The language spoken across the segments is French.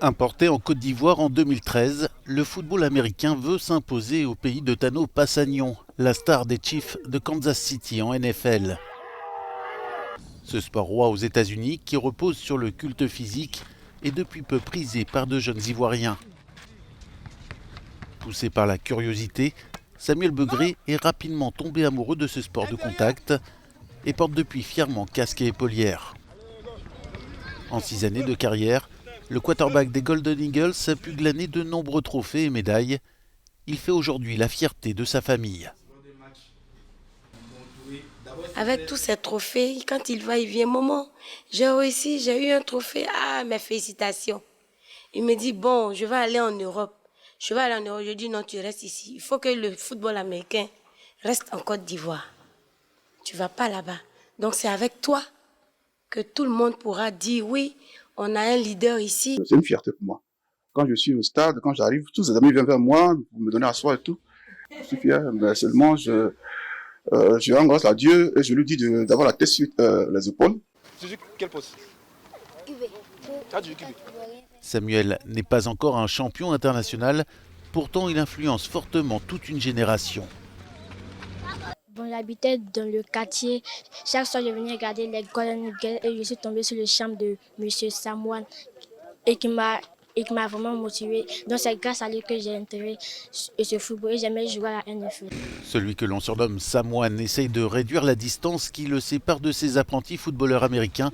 Importé en Côte d'Ivoire en 2013, le football américain veut s'imposer au pays de Tano Passagnon, la star des Chiefs de Kansas City en NFL. Ce sport roi aux États-Unis, qui repose sur le culte physique, est depuis peu prisé par de jeunes Ivoiriens. Poussé par la curiosité, Samuel Begré est rapidement tombé amoureux de ce sport de contact et porte depuis fièrement casque et épaulière. En 6 années de carrière, le quarterback des Golden Eagles a pu glaner de nombreux trophées et médailles. Il fait aujourd'hui la fierté de sa famille. Avec tous ces trophées, quand il va, il vient, maman, j'ai réussi, j'ai eu un trophée, ah, mes félicitations. Il me dit, bon, je vais aller en Europe. Je vais aller en Europe, je dis, non, tu restes ici. Il faut que le football américain reste en Côte d'Ivoire. Tu ne vas pas là-bas. Donc c'est avec toi que tout le monde pourra dire, oui, on a un leader ici. C'est une fierté pour moi. Quand je suis au stade, quand j'arrive, tous les amis viennent vers moi pour me donner à soi et tout. Je suis fier, mais seulement je rends grâce à Dieu et je lui dis d'avoir la tête sur les épaules. Tu joues quel poste? Samuel n'est pas encore un champion international, pourtant il influence fortement toute une génération. Bon, j'habitais dans le quartier. Chaque soir, je venais regarder les Golden Eagles et je suis tombée sur le champ de M. Samoan et qui m'a vraiment motivé. Donc c'est grâce à lui que j'ai intégré ce football et j'aimais jouer à la NFL. Celui que l'on surnomme Samoan essaye de réduire la distance qui le sépare de ses apprentis footballeurs américains,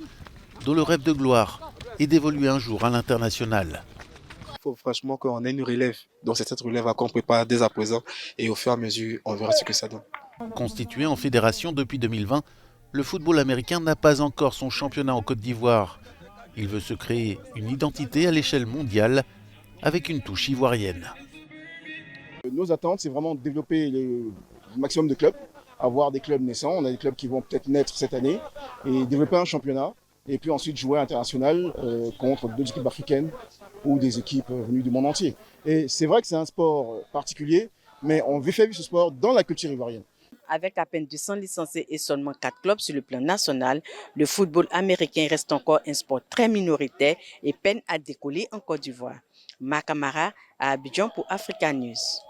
dont le rêve de gloire est d'évoluer un jour à l'international. Il faut franchement qu'on ait une relève. Donc c'est cette relève qu'on prépare dès à présent et au fur et à mesure, on verra ce que ça donne. Constitué en fédération depuis 2020, le football américain n'a pas encore son championnat en Côte d'Ivoire. Il veut se créer une identité à l'échelle mondiale avec une touche ivoirienne. Nos attentes, c'est vraiment développer le maximum de clubs, avoir des clubs naissants. On a des clubs qui vont peut-être naître cette année et développer un championnat. Et puis ensuite jouer international contre d'autres équipes africaines ou des équipes venues du monde entier. Et c'est vrai que c'est un sport particulier, mais on veut faire vivre ce sport dans la culture ivoirienne. Avec à peine 200 licenciés et seulement 4 clubs sur le plan national, le football américain reste encore un sport très minoritaire et peine à décoller en Côte d'Ivoire. Ma Camara à Abidjan pour Africa News.